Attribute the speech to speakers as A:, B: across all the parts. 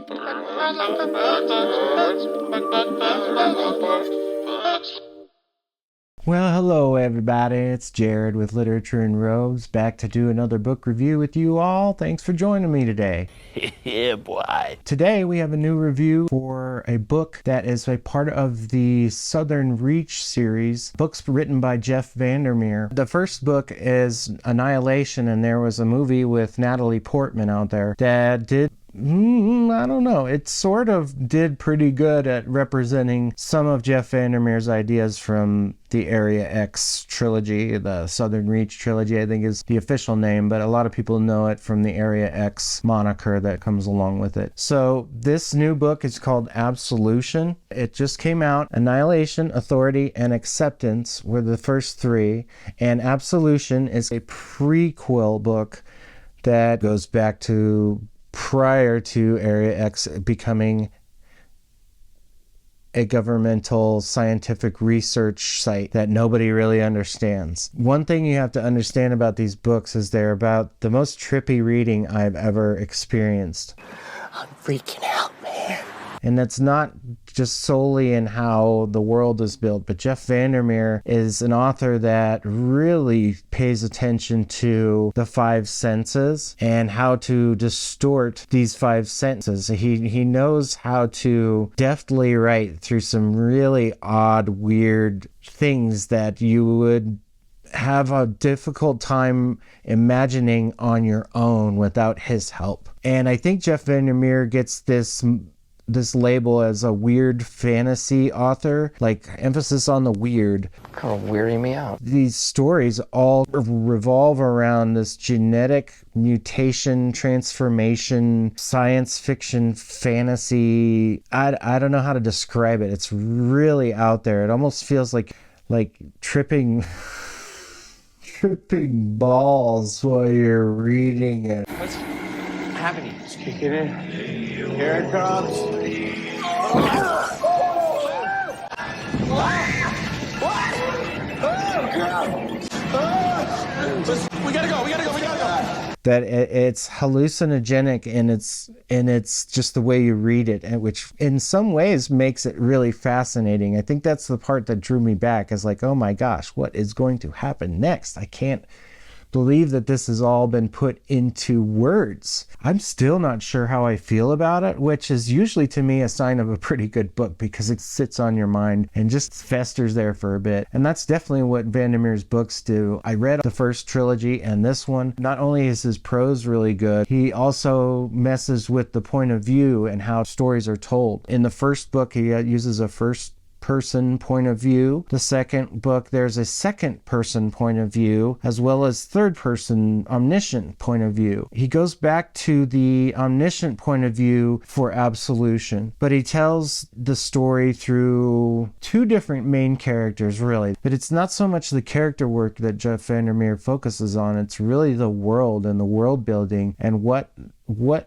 A: Well, hello everybody, it's Jared with Literature in Robes, back to do another book review with you all. Thanks for joining me today.
B: Yeah, boy.
A: Today we have a new review for a book that is a part of the Southern Reach series, books written by Jeff Vandermeer. The first book is Annihilation, and there was a movie with Natalie Portman out there that did I don't know. It sort of did pretty good at representing some of Jeff Vandermeer's ideas from the Area X trilogy. The Southern Reach Trilogy, I think, is the official name, but a lot of people know it from the Area X moniker that comes along with it. So this new book is called Absolution. It just came out. Annihilation, Authority, and Acceptance were the first three, and Absolution is a prequel book that goes back to prior to Area X becoming a governmental scientific research site that nobody really understands. One thing you have to understand about these books is they're about the most trippy reading I've ever experienced.
B: I'm freaking out, man.
A: And that's not just solely in how the world is built, but Jeff Vandermeer is an author that really pays attention to the five senses and how to distort these five senses. He knows how to deftly write through some really odd, weird things that you would have a difficult time imagining on your own without his help. And I think Jeff Vandermeer gets this label as a weird fantasy author, like emphasis on the weird.
B: Kind of weirding me out.
A: These stories all revolve around this genetic mutation, transformation, science fiction, fantasy. I don't know how to describe it. It's really out there. It almost feels like tripping balls while you're reading it.
B: What's happening?
C: Just kick it in. Here it comes. We gotta go.
A: That it's hallucinogenic and it's just the way you read it, and which in some ways makes it really fascinating. I think that's the part that drew me back, is like, oh my gosh, what is going to happen next? I can't believe that this has all been put into words. I'm still not sure how I feel about it, which is usually to me a sign of a pretty good book, because it sits on your mind and just festers there for a bit. And that's definitely what Vandermeer's books do. I read the first trilogy, and this one, not only is his prose really good, he also messes with the point of view and how stories are told. In the first book, he uses a first person point of view. The second book, there's a second person point of view, as well as third person omniscient point of view. He goes back to the omniscient point of view for Absolution, but he tells the story through two different main characters, really. But it's not so much the character work that Jeff Vandermeer focuses on, it's really the world and the world building and what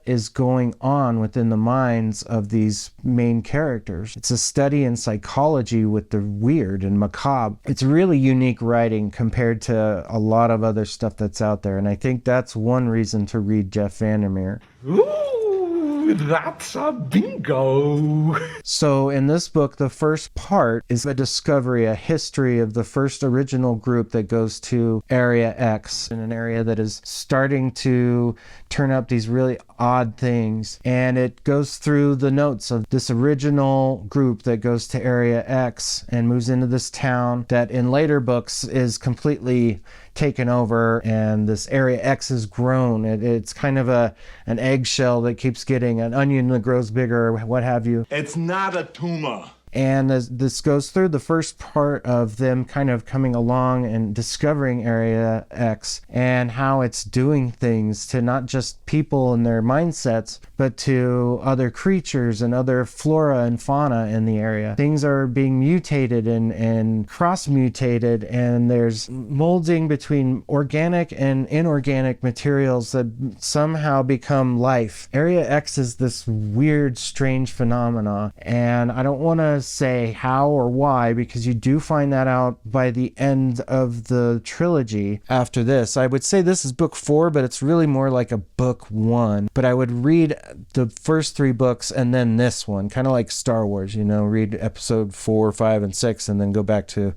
A: is going on within the minds of these main characters. It's a study in psychology with the weird and macabre. It's really unique writing compared to a lot of other stuff that's out there, and I think that's one reason to read Jeff Vandermeer.
C: Ooh, that's a bingo.
A: So in this book, the first part is a discovery, a history of the first original group that goes to Area X, in an area that is starting to turn up these really odd things. And it goes through the notes of this original group that goes to Area X and moves into this town that in later books is completely taken over, and this Area X has grown. It's kind of an eggshell that keeps getting an onion that grows bigger, what have you.
C: It's not a tumor.
A: And this goes through the first part of them kind of coming along and discovering Area X and how it's doing things to not just people and their mindsets, but to other creatures and other flora and fauna in the area. Things are being mutated and cross-mutated, and there's molding between organic and inorganic materials that somehow become life. Area X is this weird, strange phenomena, and I don't want to say how or why, because you do find that out by the end of the trilogy after this. I would say this is book 4, but it's really more like a book 1. But I would read the first 3 books and then this one, kind of like Star Wars, you know, read episode 4, 5, and 6 and then go back to,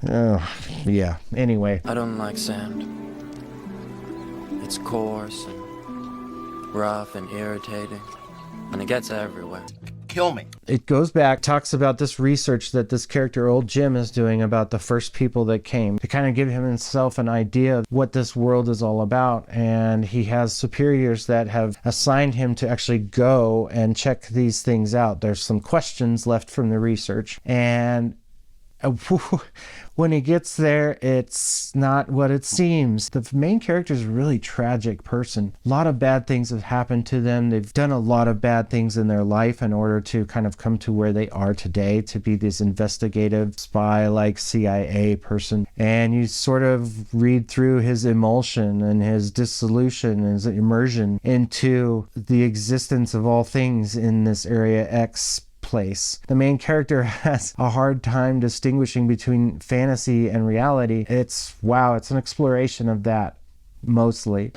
A: yeah. Anyway.
D: I don't like sand. It's coarse and rough and irritating, and it gets everywhere.
B: Kill me.
A: It goes back, talks about this research that this character, Old Jim, is doing about the first people that came to kind of give himself an idea of what this world is all about. And he has superiors that have assigned him to actually go and check these things out. There's some questions left from the research. And when he gets there, it's not what it seems. The main character is a really tragic person. A lot of bad things have happened to them. They've done a lot of bad things in their life in order to kind of come to where they are today, to be this investigative spy like CIA person. And you sort of read through his emulsion and his dissolution and his immersion into the existence of all things in this Area X place. The main character has a hard time distinguishing between fantasy and reality. It's an exploration of that mostly.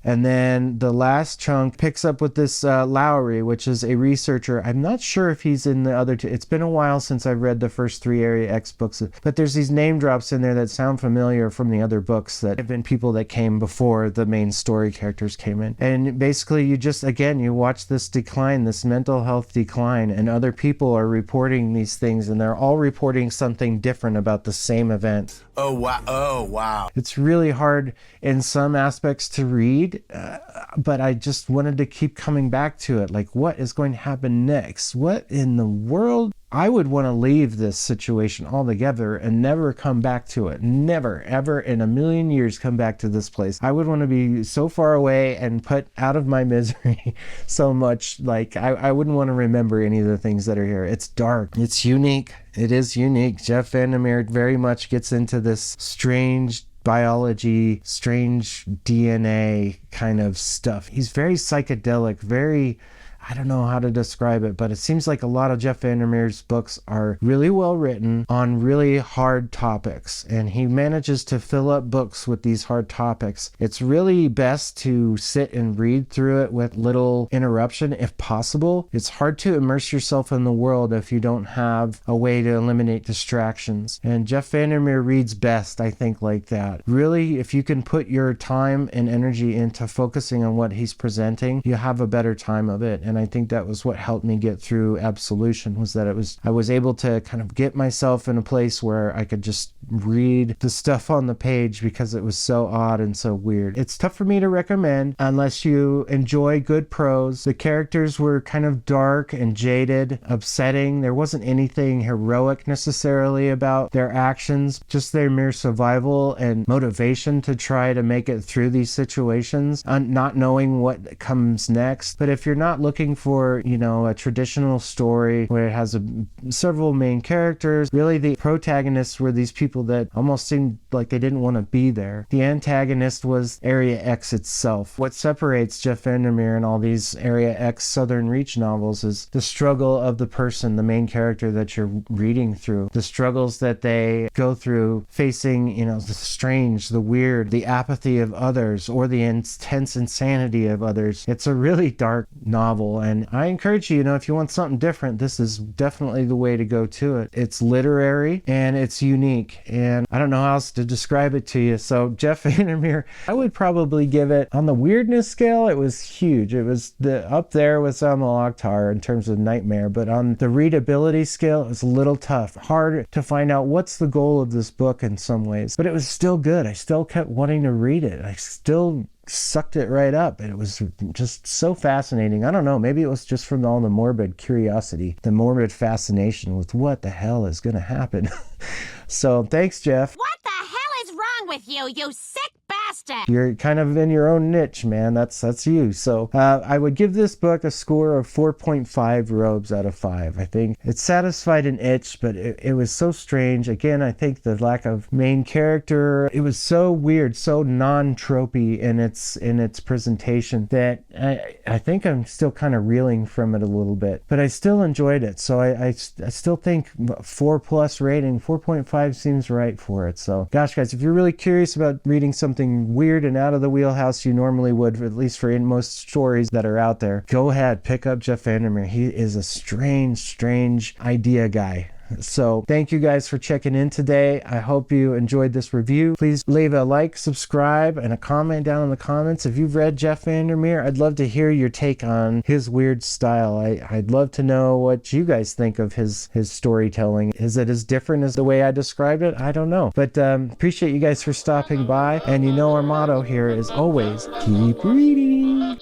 A: And then the last chunk picks up with this Lowry, which is a researcher. I'm not sure if he's in the other 2. It's been a while since I've read the first 3 Area X books, but there's these name drops in there that sound familiar from the other books that have been people that came before the main story characters came in. And basically you just, again, you watch this decline, this mental health decline, and other people are reporting these things, and they're all reporting something different about the same event.
B: Oh, wow. Oh, wow.
A: It's really hard in some aspects to read, but I just wanted to keep coming back to it. Like, what is going to happen next? What in the world? I would want to leave this situation altogether and never come back to it. Never, ever in a million years come back to this place. I would want to be so far away and put out of my misery so much. Like, I wouldn't want to remember any of the things that are here. It's dark. It's unique. It is unique. Jeff Vandermeer very much gets into this strange biology, strange DNA kind of stuff. He's very psychedelic, very, I don't know how to describe it, but it seems like a lot of Jeff Vandermeer's books are really well written on really hard topics, and he manages to fill up books with these hard topics. It's really best to sit and read through it with little interruption if possible. It's hard to immerse yourself in the world if you don't have a way to eliminate distractions, and Jeff Vandermeer reads best, I think, like that. Really, if you can put your time and energy into focusing on what he's presenting, you have a better time of it. And I think that was what helped me get through Absolution, was that I was able to kind of get myself in a place where I could just read the stuff on the page because it was so odd and so weird. It's tough for me to recommend unless you enjoy good prose. The characters were kind of dark and jaded, upsetting. There wasn't anything heroic necessarily about their actions, just their mere survival and motivation to try to make it through these situations, not knowing what comes next. But if you're not looking for, a traditional story where it has several main characters, really the protagonists were these people that almost seemed like they didn't want to be there. The antagonist was Area X itself. What separates Jeff Vandermeer and all these Area X Southern Reach novels is the struggle of the person, the main character that you're reading through, the struggles that they go through facing, the strange, the weird, the apathy of others, or the intense insanity of others. It's a really dark novel, and I encourage you, if you want something different, this is definitely the way to go to it. It's literary and it's unique, and I don't know how else to describe it to you. So Jeff Vandermeer, I would probably give it, on the weirdness scale, it was huge. It was up there with Samuel Akhtar in terms of nightmare, but on the readability scale, it was a little tough. Hard to find out what's the goal of this book in some ways, but it was still good. I still kept wanting to read it. I still sucked it right up, and it was just so fascinating. I don't know, maybe it was just from all the morbid curiosity, the morbid fascination with what the hell is going to happen. So thanks, Jeff.
E: What the hell is wrong with you, you sick bastard?
A: You're kind of in your own niche, man. That's you. So I would give this book a score of 4.5 robes out of 5. I think it satisfied an itch, but it was so strange. Again, I think the lack of main character, it was so weird, so non-tropey in its presentation that I think I'm still kind of reeling from it a little bit, but I still enjoyed it. So I still think 4+ rating, 4.5 seems right for it. So gosh, guys, if you're really curious about reading something something weird and out of the wheelhouse you normally would, at least for in most stories that are out there, go ahead, pick up Jeff Vandermeer. He is a strange idea guy. So thank you guys for checking in today. I hope you enjoyed this review. Please leave a like, subscribe, and a comment down in the comments. If you've read Jeff Vandermeer, I'd love to hear your take on his weird style. I'd love to know what you guys think of his storytelling. Is it as different as the way I described it? I don't know. But appreciate you guys for stopping by. And you know our motto here is always keep reading.